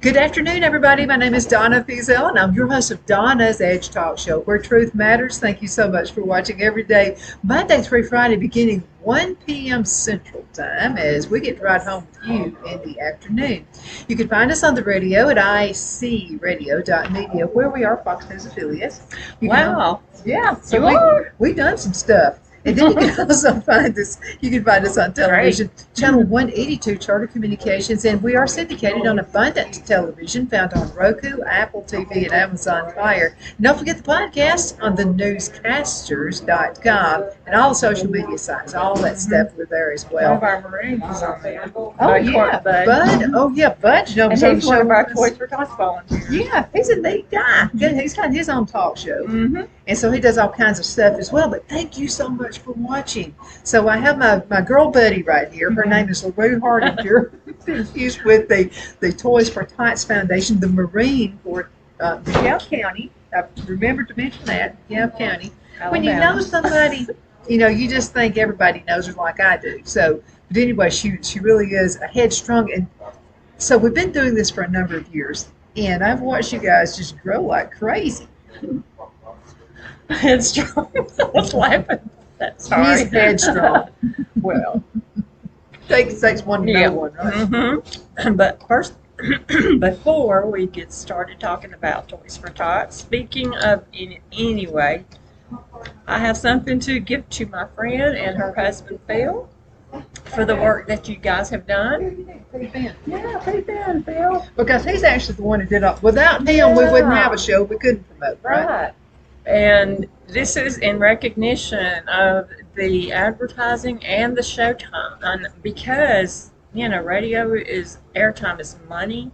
Good afternoon, everybody. My name is Donna Fiesel, and I'm your host of Donna's Edge Talk Show, where truth matters. Thank you so much for watching every day, Monday through Friday, beginning 1 p.m. Central Time, as we get to ride home with you in the afternoon. You can find us on the radio at icradio.media, where we are Fox News affiliates. Wow. Yeah. So Sure. we've done some stuff. And then you can also find us, on television, Channel 182 Charter Communications, and we are syndicated on Abundant Television, found on Roku, Apple TV, and Amazon Fire. And don't forget the podcast on thenewscasters.com and all the social media sites, all that stuff we're there as One of well. our Marines is on there. Oh, yeah, Bud. Oh, yeah, Bud. You know, And was on he's the one show of our with us. Toys for Tots volunteers. Yeah, he's a neat guy. He's got his own talk show. Mm-hmm. And so he does all kinds of stuff as well. But thank you so much for watching. So I have my girl buddy right here. Her name is LaRue Hardinger. She's with the Toys for Tots Foundation, the Marine for DeKalb County. I remember to mention that, DeKalb County. When you know somebody, you just think everybody knows her like I do. So, but anyway, she really is a headstrong. And so we've been doing this for a number of years. And I've watched you guys just grow like crazy. Headstrong. I was laughing. Sorry. He's headstrong. Well, Takes one to know one, right? mm-hmm. But first, before we get started talking about Toys for Tots, speaking of anyway, I have something to give to my friend and her husband, Phil, for the work that you guys have done. Yeah, Payne, Phil. Because he's actually the one who did all. Without him, we wouldn't have a show. We couldn't promote, right? Right. And this is in recognition of the advertising and the showtime. And because, airtime is money.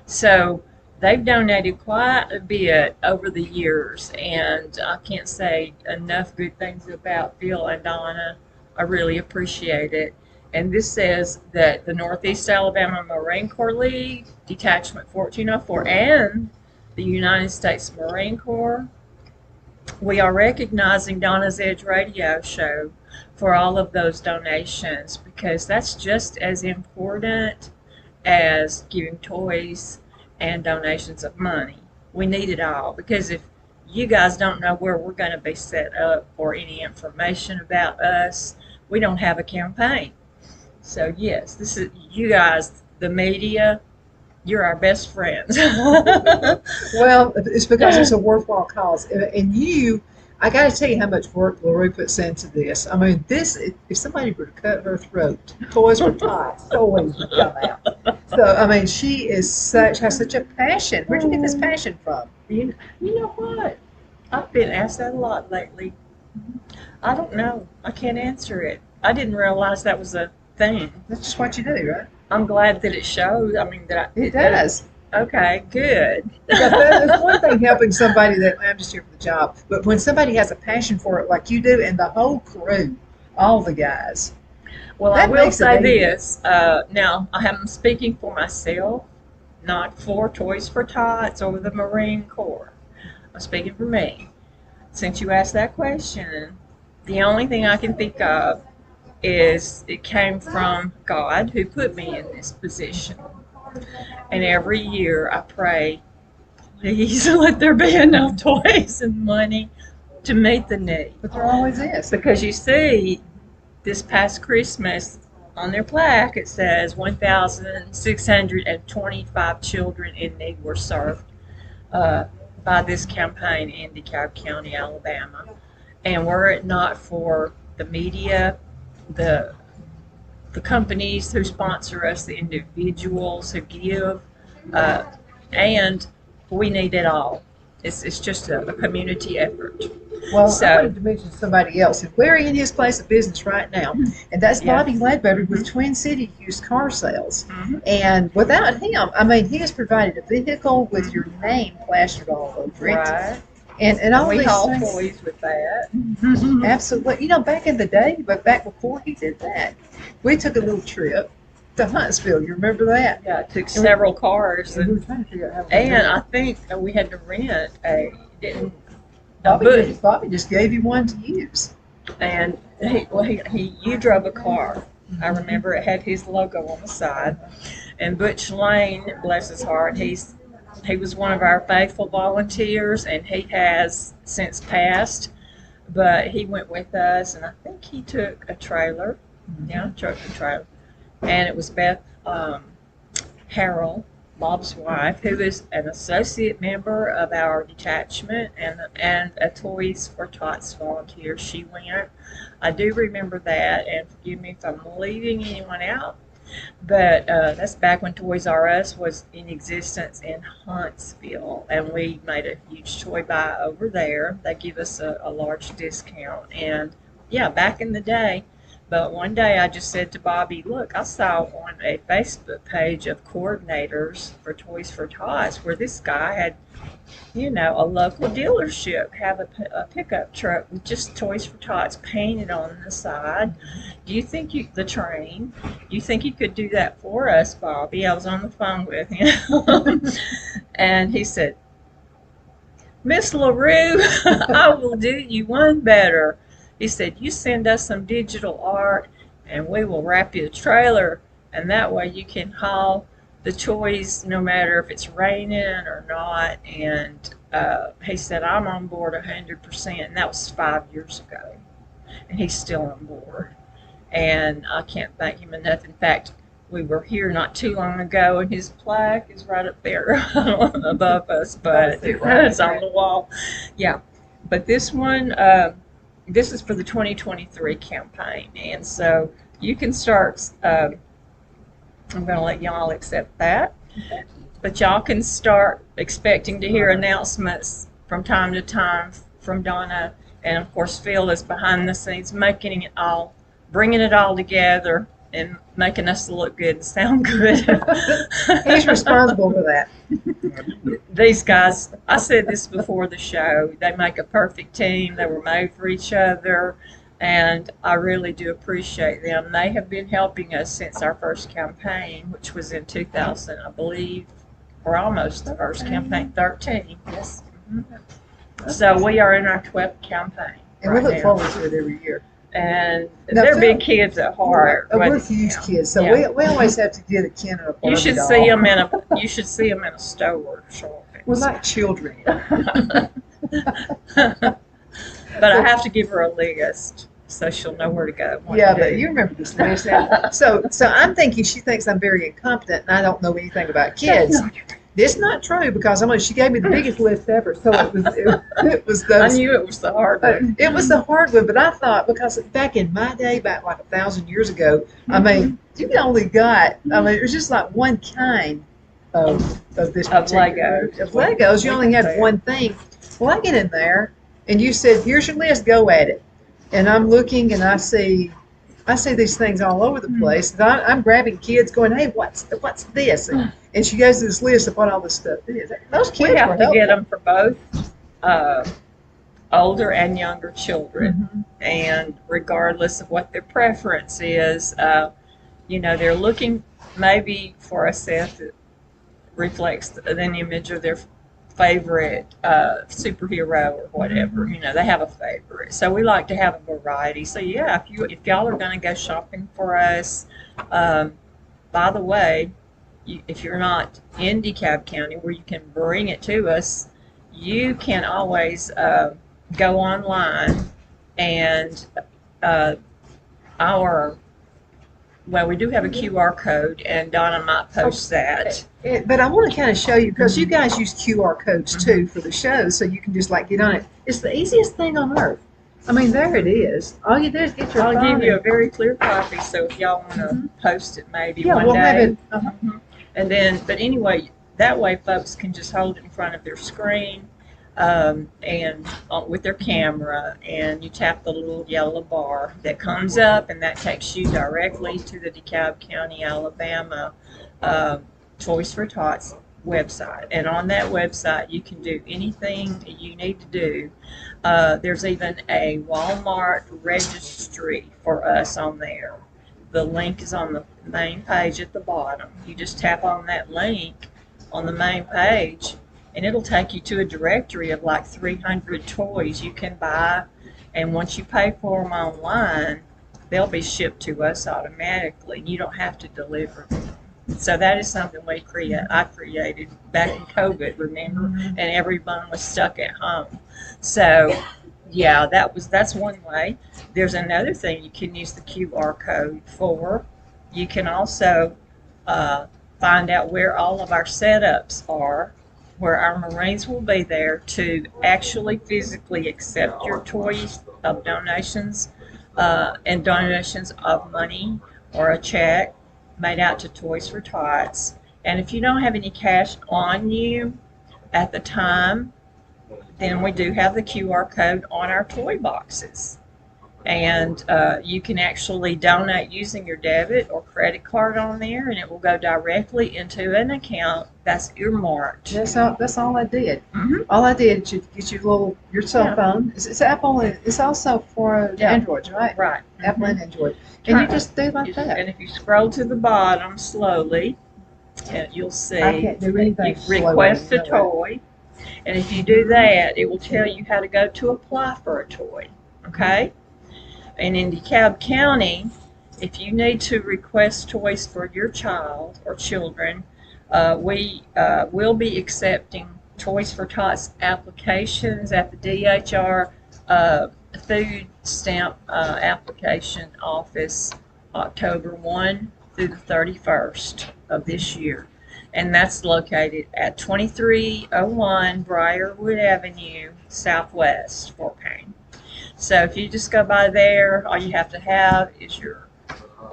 So they've donated quite a bit over the years. And I can't say enough good things about Phil and Donna. I really appreciate it. And this says that the Northeast Alabama Marine Corps League, Detachment 1404, and the United States Marine Corps, we are recognizing Donna's Edge Radio Show for all of those donations, because that's just as important as giving toys and donations of money. We need it all, because if you guys don't know where we're going to be set up or any information about us, we don't have a campaign. So yes, this is you guys, the media. You're our best friends. Well, it's because it's a worthwhile cause. And I got to tell you how much work LaRue puts into this. I mean, if somebody were to cut her throat, Toys for Tots toys would come out. So, I mean, she has such a passion. Where'd you get this passion from? You know what? I've been asked that a lot lately. I don't know. I can't answer it. I didn't realize that was a thing. That's just what you do, right? I'm glad that it shows. I mean, It does. Okay, good. Because there's one thing helping somebody that I'm just here for the job, but when somebody has a passion for it like you do, and the whole crew, all the guys. Well, I That will makes it say easy. this. Now, I am speaking for myself, not for Toys for Tots or the Marine Corps. I'm speaking for me. Since you asked that question, the only thing I can think of is it came from God, who put me in this position. And every year I pray, please let there be enough toys and money to meet the need. But there always is. Because you see, this past Christmas, on their plaque, it says 1,625 children in need were served by this campaign in DeKalb County, Alabama. And were it not for the media, the companies who sponsor us, the individuals who give, and we need it all. It's just a community effort. Well, So- I wanted to mention somebody else. And we're in his place of business right now, and that's Yeah. Bobby Ledbetter with Twin City Used Car Sales. Mhm. And without him, I mean, he has provided a vehicle with your name plastered all over it. Right. And all We these haul things. toys with that. Absolutely. Back in the day, but back before he did that, we took a little trip to Huntsville. You remember that? Yeah, it took several cars, And we and, were trying to figure out how to do and it. I think we had to rent didn't, Bobby just gave you one to use. and you drove a car. I remember it had his logo on the side, And Butch Lane, bless his heart, he was one of our faithful volunteers, and he has since passed. But he went with us, and I think he took a trailer. Yeah, took a trailer. And it was Beth Harrell, Bob's wife, who is an associate member of our detachment and a Toys for Tots volunteer. She went. I do remember that, and forgive me if I'm leaving anyone out, but that's back when Toys R Us was in existence in Huntsville, and we made a huge toy buy over there. They give us a large discount, and yeah, back in the day. But one day I just said to Bobby, look, I saw on a Facebook page of coordinators for Toys for Tots where this guy had, you know, a local dealership have a pickup truck with just Toys for Tots painted on the side. Do you think the train, do you think you could do that for us, Bobby? I was on the phone with him. And he said, Miss LaRue, I will do you one better. He said, you send us some digital art and we will wrap you a trailer, and that way you can haul the toys no matter if it's raining or not. And he said, I'm on board 100%, and that was 5 years ago, and he's still on board. And I can't thank him enough. In fact, we were here not too long ago, and his plaque is right up there above us, but it's on the wall. Yeah, but this one, this is for the 2023 campaign, and so you can start, I'm going to let y'all accept that, but y'all can start expecting to hear announcements from time to time from Donna, and of course Phil is behind the scenes making it all, bringing it all together and making us look good and sound good. He's responsible for that. These guys, I said this before the show, they make a perfect team. They were made for each other, and I really do appreciate them. They have been helping us since our first campaign, which was in 2000, I believe, or almost the first campaign, 13. Yes. Mm-hmm. So we are in our 12th campaign. And we look forward to it every year. And they're big kids at heart. We're huge kids, so we always have to get a Ken and a Barbie You should doll. see them in a store. We're like children. But I have to give her a list so she'll know where to go. Yeah, but you remember this list. So I'm thinking she thinks I'm very incompetent and I don't know anything about kids. This is not true, because she gave me the biggest list ever. So it was those. I knew it was the hard one. It was the hard one, but I thought, because back in my day, back like 1,000 years ago, I mean, you only got, it was just like one kind of this particular Legos. of Legos. You only had one thing. Well, I get in there, and you said, "Here's your list. Go at it." And I'm looking, and I see these things all over the place. And I'm grabbing kids, going, "Hey, what's this?" And she goes to this list of what all this stuff is. Those kids We have to get them for both older and younger children, and regardless of what their preference is, they're looking maybe for a set that reflects an image of their favorite superhero or whatever. They have a favorite, so we like to have a variety. So yeah, if y'all are going to go shopping for us, by the way, if you're not in DeKalb County where you can bring it to us, you can always go online, and we do have a QR code, and Donna might post that. But I want to kind of show you, because you guys use QR codes too for the show, so you can just get on it. It's the easiest thing on earth. I mean, there it is. All you do is get your phone. I'll give you a very clear copy, so if y'all want to post it maybe one we'll day. Have it. And then, but anyway, that way folks can just hold it in front of their screen and with their camera, and you tap the little yellow bar that comes up, and that takes you directly to the DeKalb County, Alabama Toys for Tots website. And on that website, you can do anything you need to do. There's even a Walmart registry for us on there. The link is on the main page at the bottom. You just tap on that link on the main page, and it'll take you to a directory of like 300 toys you can buy. And once you pay for them online, they'll be shipped to us automatically. You don't have to deliver them. So that is something I created back in COVID, remember? And everyone was stuck at home. So yeah, that's one way. There's another thing you can use the QR code for. You can also uh, find out where all of our setups are, where our Marines will be there to actually physically accept your toys of donations and donations of money or a check made out to Toys for Tots. And if you don't have any cash on you at the time, then we do have the QR code on our toy boxes. And you can actually donate using your debit or credit card on there, and it will go directly into an account that's earmarked. That's all I did. Mm-hmm. All I did to get your cell phone. It's Apple. It's also for Androids, right? Right. Apple and Android. And you just do like that. And if you scroll to the bottom slowly, you'll see I can't do anything request a toy. And if you do that, it will tell you how to go to apply for a toy. Okay? And in DeKalb County, if you need to request toys for your child or children, we will be accepting Toys for Tots applications at the DHR food stamp application office October 1 through the 31st of this year. And that's located at 2301 Briarwood Avenue, Southwest, Fort Payne. So if you just go by there, all you have to have is your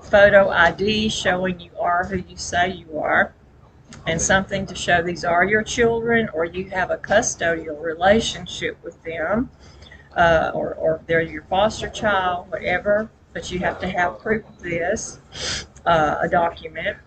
photo ID showing you are who you say you are, and something to show these are your children, or you have a custodial relationship with them, or they're your foster child, whatever, but you have to have proof of this, a document.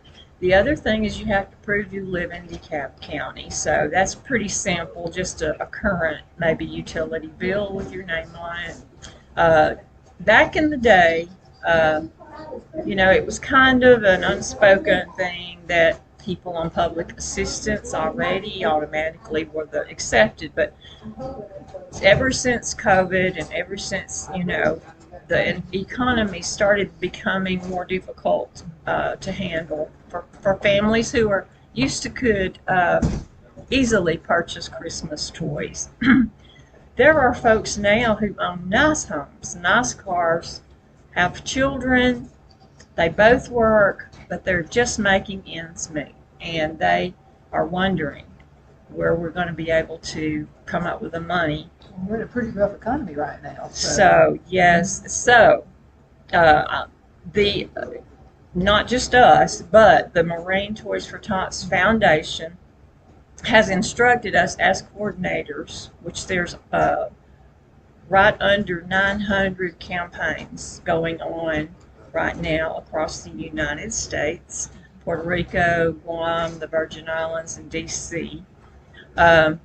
The other thing is you have to prove you live in DeKalb County. So that's pretty simple, just a current maybe utility bill with your name on it. Back in the day, it was kind of an unspoken thing that people on public assistance already automatically were accepted. But ever since COVID and ever since, the economy started becoming more difficult to handle for families who are could easily purchase Christmas toys. There are folks now who own nice homes, nice cars, have children, they both work, but they're just making ends meet, and they are wondering where we're going to be able to come up with the money. We're in a pretty rough economy right now. So yes, the not just us, but the Marine Toys for Tots Foundation has instructed us as coordinators, which there's right under 900 campaigns going on right now across the United States, Puerto Rico, Guam, the Virgin Islands, and DC. And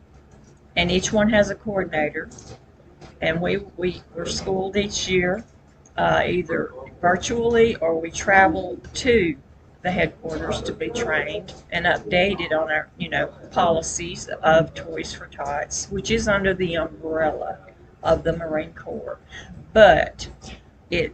each one has a coordinator, and we're schooled each year, either virtually or we travel to the headquarters to be trained and updated on our, policies of Toys for Tots, which is under the umbrella of the Marine Corps. But it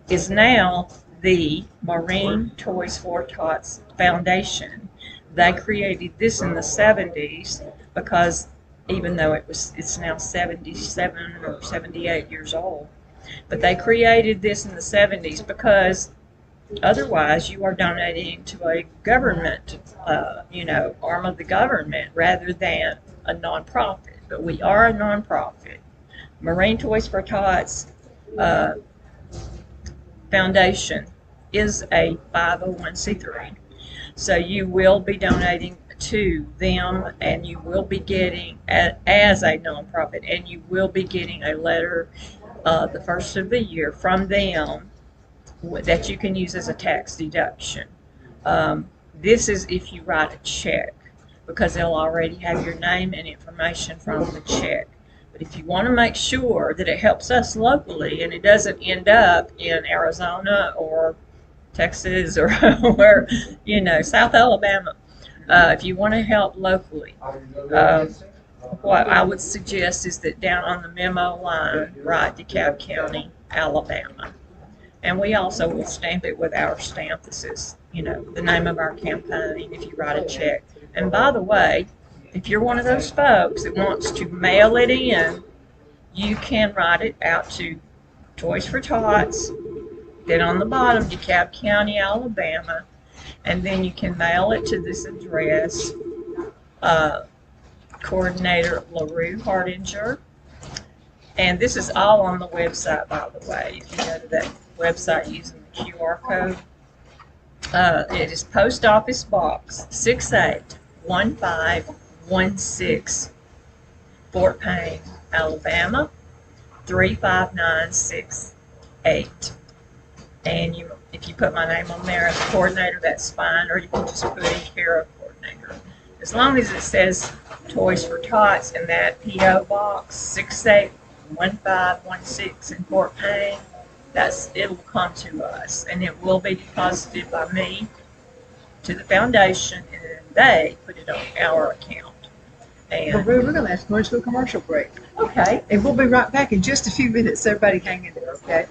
is now the Marine Toys for Tots Foundation. They created this in the 70s because even though it's now 77 or 78 years old, but they created this in the 70s because otherwise you are donating to a government, arm of the government rather than a nonprofit. But we are a nonprofit. Marine Toys for Tots Foundation is a 501c3. So you will be donating to them, and you will be getting, as a nonprofit, and you will be getting a letter the first of the year from them that you can use as a tax deduction. This is if you write a check, because they'll already have your name and information from the check. But if you want to make sure that it helps us locally and it doesn't end up in Arizona or Texas or where, South Alabama, if you want to help locally, what I would suggest is that down on the memo line, write DeKalb County, Alabama. And we also will stamp it with our stamp. This is, the name of our campaign if you write a check. And by the way, if you're one of those folks that wants to mail it in, you can write it out to Toys for Tots, then on the bottom, DeKalb County, Alabama, and then you can mail it to this address, Coordinator LaRue, Hardinger. And this is all on the website, by the way. If you go to that website using the QR code, it is Post Office Box 681516, Fort Payne, Alabama 35968. And if you put my name on there as a coordinator, that's fine, or you can just put in care of coordinator. As long as it says Toys for Tots in that P.O. Box 681516 in Fort Payne, it'll come to us, and it will be deposited by me to the foundation, and then they put it on our account. And LaRue, we're going to ask going to a commercial break. Okay. And we'll be right back in just a few minutes. Everybody hang in there, okay?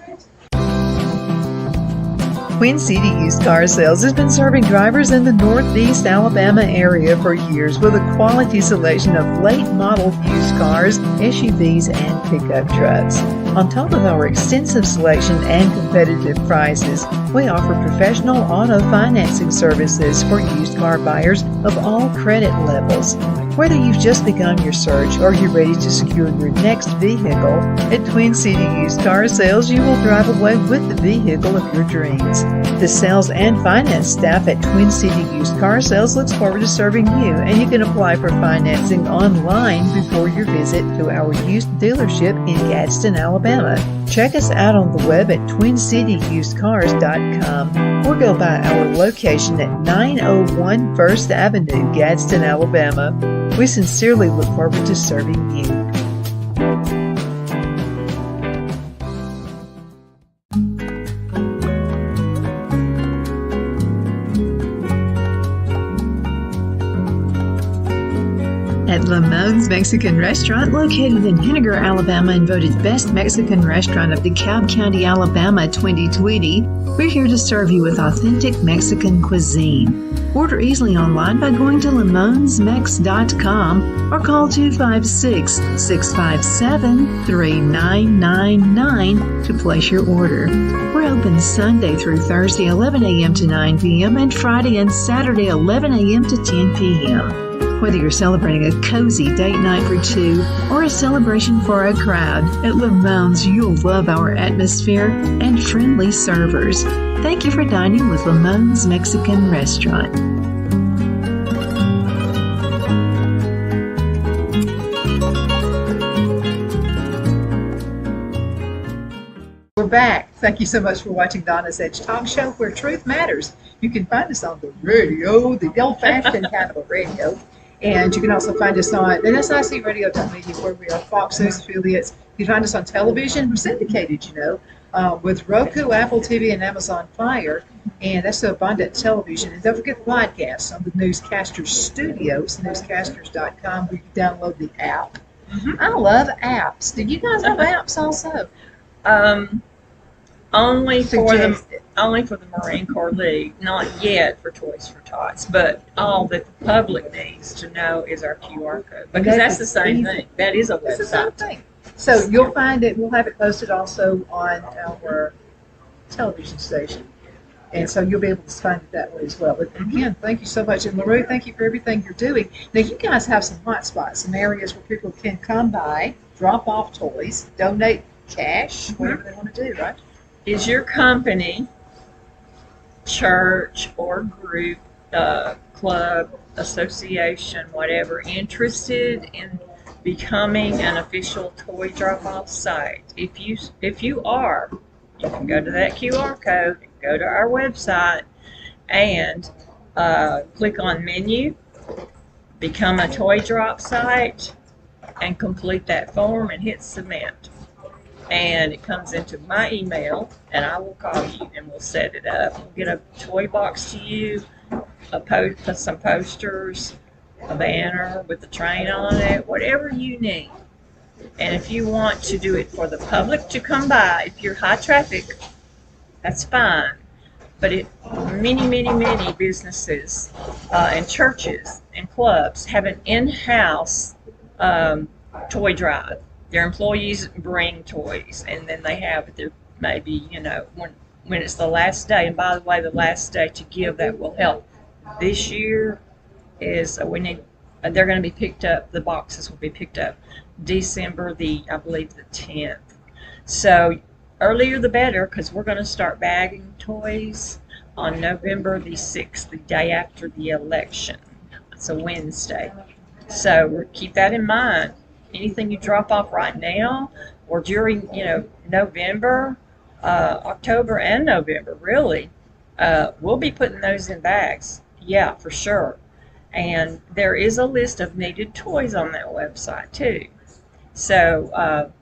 Twin City Used Car Sales has been serving drivers in the Northeast Alabama area for years with a quality selection of late model used cars, SUVs, and pickup trucks. On top of our extensive selection and competitive prices, we offer professional auto financing services for used car buyers of all credit levels. Whether you've just begun your search or you're ready to secure your next vehicle, at Twin City Used Car Sales, you will drive away with the vehicle of your dreams. The sales and finance staff at Twin City Used Car Sales looks forward to serving you, and you can apply for financing online before your visit to our used dealership in Gadsden, Alabama. Check us out on the web at twincityusedcars.com or go by our location at 901 First Avenue, Gadsden, Alabama. We sincerely look forward to serving you. At Lamone's Mexican Restaurant, located in Hardinger, Alabama, and voted Best Mexican Restaurant of DeKalb County, Alabama 2020, we're here to serve you with authentic Mexican cuisine. Order easily online by going to lamonsmex.com or call 256-657-3999 to place your order. We're open Sunday through Thursday 11 a.m. to 9 p.m. and Friday and Saturday 11 a.m. to 10 p.m. Whether you're celebrating a cozy date night for two or a celebration for a crowd, at Lamone's you'll love our atmosphere and friendly servers. Thank you for dining with Lamone's Mexican Restaurant. We're back. Thank you so much for watching Donna's Edge Talk Show, where truth matters. You can find us on the radio, the old-fashioned kind of a radio. And you can also find us on NSICradio.media, where we are Fox News affiliates. You can find us on television. We're syndicated, with Roku, Apple TV, and Amazon Fire. And that's the Abundant Television. And don't forget the podcasts on the Newscasters Studios, newscasters.com, where you can download the app. I love apps. Do you guys have apps also? Only for the Marine Corps League, not yet for Toys for Tots, but all that the public needs to know is our QR code, because that's the same thing. That is a website. It's the same thing. So you'll find it. We'll have it posted also on our television station, and so you'll be able to find it that way as well. But again, thank you so much, and LaRue, thank you for everything you're doing. Now you guys have some hot spots, some areas where people can come by, drop off toys, donate cash, whatever they want to do, right? Is your company, church, or group, club, association, whatever, interested in becoming an official toy drop-off site? If you are, you can go to that QR code, go to our website, and click on menu, become a toy drop site, and complete that form and hit submit. And it comes into my email, and I will call you, and we'll set it up. We'll get a toy box to you, some posters, a banner with the train on it, whatever you need. And if you want to do it for the public to come by, if you're high traffic, That's fine. But many businesses and churches and clubs have an in-house toy drive. Their employees bring toys, and then they have their maybe when it's the last day. And by the way, the last day to give that will help. This year is we need. They're going to be picked up. The boxes will be picked up December I believe the 10th. So earlier the better, because we're going to start bagging toys on November the 6th, the day after the election. It's a Wednesday. So keep that in mind. Anything you drop off right now or during, November, October and November, really, we'll be putting those in bags. Yeah, for sure. And there is a list of needed toys on that website, too. So,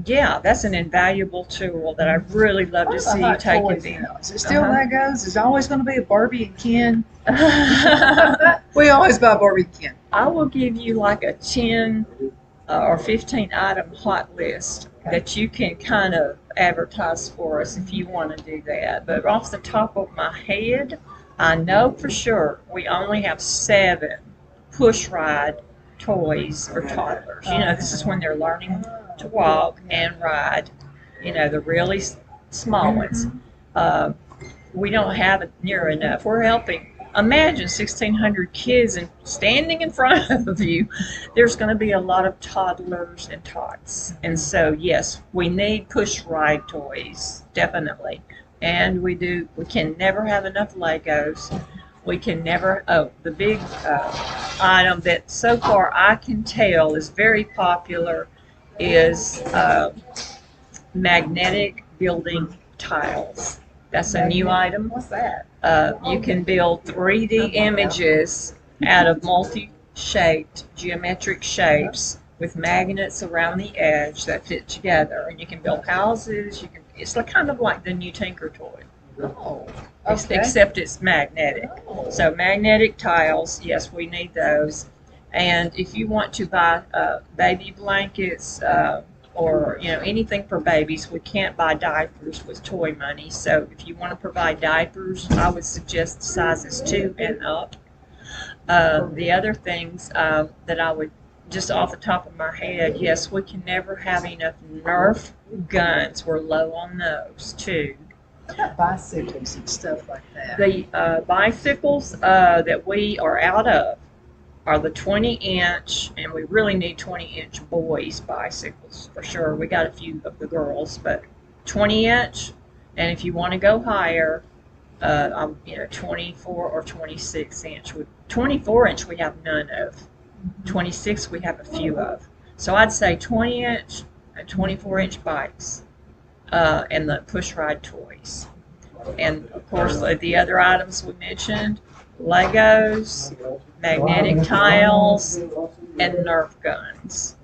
yeah, that's an invaluable tool that I really love to see you take advantage of. Is it still Legos? Is it always going to be a Barbie and Ken? We always buy Barbie and Ken. I will give you like a 10 or 15 item hot list that you can kind of advertise for us if you want to do that. But off the top of my head, I know for sure we only have 7 push ride toys for toddlers. This is when they're learning to walk and ride, the really small ones. We don't have it near enough. We're helping. Imagine 1,600 kids and standing in front of you. There's going to be a lot of toddlers and tots. And so, yes, we need push ride toys, definitely. And we can never have enough Legos. We can never, the big item that so far I can tell is very popular is magnetic building tiles. That's a new item. What's that? You can build 3D images out of multi-shaped geometric shapes with magnets around the edge that fit together. And you can build houses. It's kind of like the new Tinker toy. Oh, okay. Except it's magnetic. So magnetic tiles, yes, we need those. And if you want to buy baby blankets or anything for babies, we can't buy diapers with toy money. So if you want to provide diapers, I would suggest sizes 2 and up. The other things that I would, just off the top of my head, yes, we can never have enough Nerf guns. We're low on those too. What about bicycles and stuff like that? The bicycles that we are out of are the 20-inch, and we really need 20-inch boys bicycles for sure. We got a few of the girls, but 20-inch, and if you want to go higher, 24 or 26-inch. 24-inch we have none of. 26 we have a few of. So I'd say 20-inch and 24-inch bikes, and the push ride toys. And of course the other items we mentioned, Legos, magnetic tiles, and Nerf guns.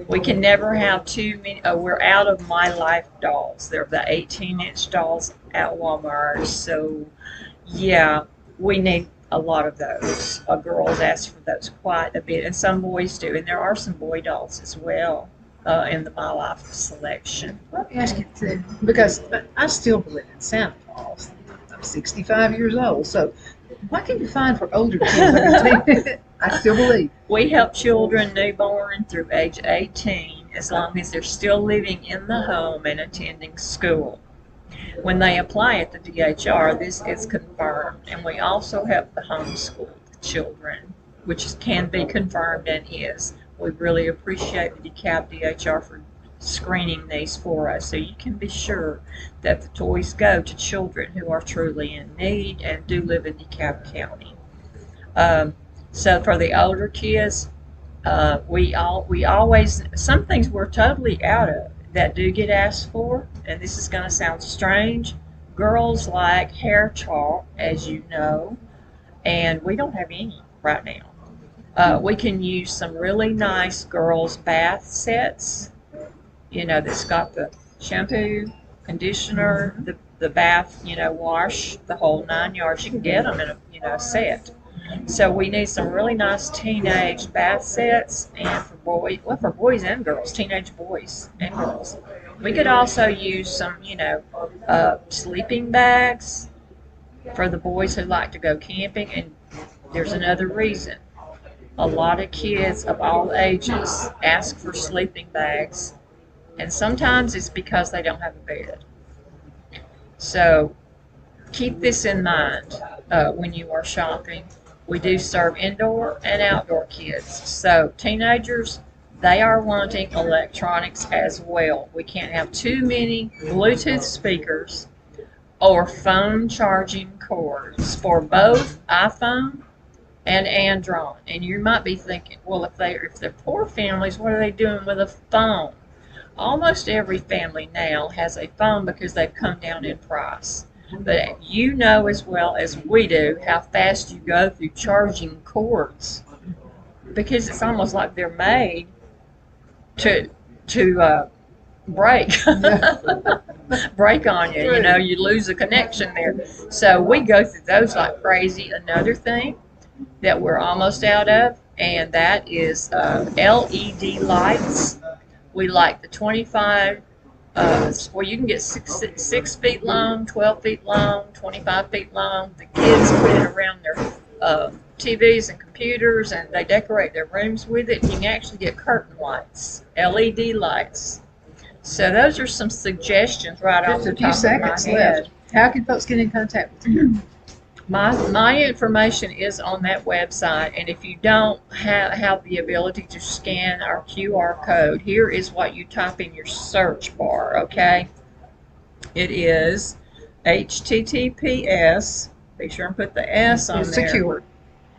We can never have too many. We're out of My Life dolls. They're the 18-inch dolls at Walmart. So, yeah, we need a lot of those. Girls ask for those quite a bit, and some boys do. And there are some boy dolls as well in the My Life selection. Let me ask you, because I still believe in Santa Claus. I'm 65 years old, so what can you find for older kids? I still believe. We help children newborn through age 18 as long as they're still living in the home and attending school. When they apply at the DHR, this is confirmed, and we also help the homeschooled children, which can be confirmed and is. We really appreciate the DeKalb DHR for screening these for us, so you can be sure that the toys go to children who are truly in need and do live in DeKalb County. So for the older kids, we always, some things we're totally out of that do get asked for, and this is going to sound strange. Girls like hair chalk, as you know, and we don't have any right now. We can use some really nice girls' bath sets, that's got the shampoo, conditioner, the bath, wash, the whole 9 yards. You can get them in a set. So we need some really nice teenage bath sets, and for boys and girls, teenage boys and girls. We could also use some, sleeping bags for the boys who like to go camping. And there's another reason. A lot of kids of all ages ask for sleeping bags, and sometimes it's because they don't have a bed. So keep this in mind when you are shopping. We do serve indoor and outdoor kids. So teenagers, they are wanting electronics as well. We can't have too many Bluetooth speakers or phone charging cords for both iPhone and Android. And you might be thinking, well, if they're poor families, what are they doing with a phone? Almost every family now has a phone because they've come down in price. But you know as well as we do how fast you go through charging cords, because it's almost like they're made to break break on you. You know, you lose a connection there. So we go through those like crazy. Another thing that we're almost out of, and that is LED lights. We like the 25. Well, you can get 6 feet long, 12 feet long, 25 feet long. The kids put it around their TVs and computers, and they decorate their rooms with it. You can actually get curtain lights, LED lights. So those are some suggestions right off the top of my head. Just a few seconds left. How can folks get in contact with you? My information is on that website, and if you don't have the ability to scan our QR code, here is what you type in your search bar, okay? It is HTTPS, be sure and put the S on there. It's secure.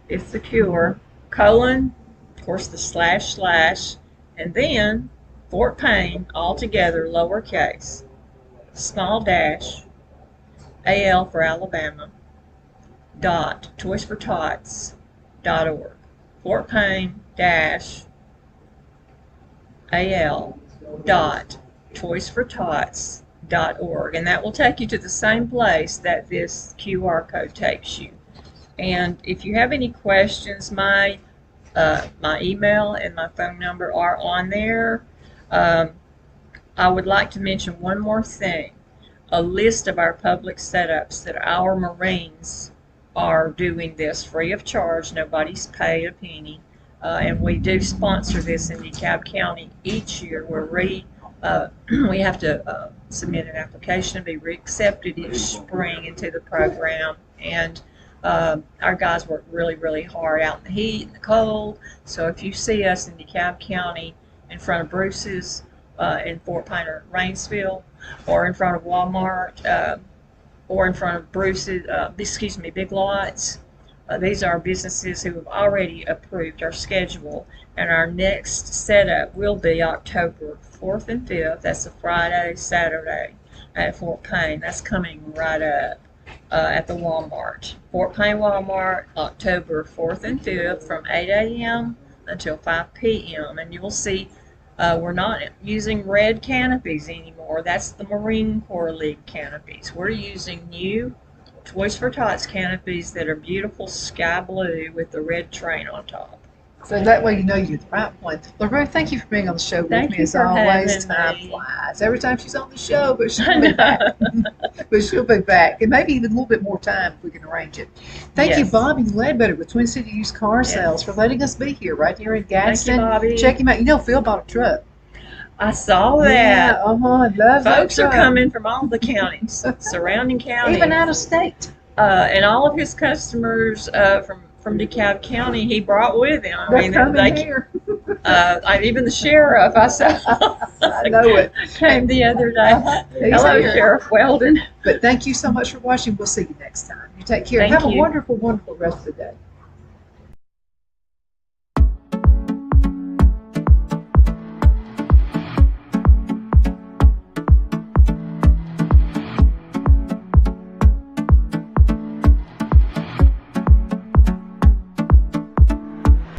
It's secure, colon, of course the // and then Fort Payne, all together, lowercase, small dash, AL for Alabama, toysfortots.org. Fort Payne -AL toysfortots.org, and that will take you to the same place that this QR code takes you. And if you have any questions, my email and my phone number are on there. I would like to mention one more thing. A list of our public setups that our Marines are doing this free of charge. Nobody's paid a penny. And we do sponsor this in DeKalb County each year, where we have to submit an application to be reaccepted each spring into the program. And our guys work really, really hard out in the heat and the cold. So if you see us in DeKalb County in front of Bruce's in Fort Payne or Rainsville, or in front of Walmart, or in front of Bruce's, Big Lots, these are businesses who have already approved our schedule, and our next setup will be October 4th and 5th. That's a Friday, Saturday at Fort Payne. That's coming right up at the Walmart. Fort Payne Walmart, October 4th and 5th from 8 a.m. until 5 p.m. And you'll see we're not using red canopies anymore. That's the Marine Corps League canopies. We're using new Toys for Tots canopies that are beautiful sky blue with the red train on top. So that way you know you're the right one. LaRue, thank you for being on the show with me as always. Time flies. Every time she's on the show, but she'll be back. But she'll be back. And maybe even a little bit more time if we can arrange it. Thank you, Bobby Ledbetter with Twin City Used Car Sales, for letting us be here, right here in Gadsden. Thank you, Bobby. Check him out. You know, Phil bought a truck. I saw that. Yeah, I love that. Folks are coming from all the counties, surrounding counties. Even out of state. And all of his customers from DeKalb County, he brought with him. They're coming here. Even the sheriff, I saw. I know it. Came the other day. Hello, here. Sheriff Weldon. But thank you so much for watching. We'll see you next time. You take care. Thank Have you. a wonderful, wonderful rest of the day.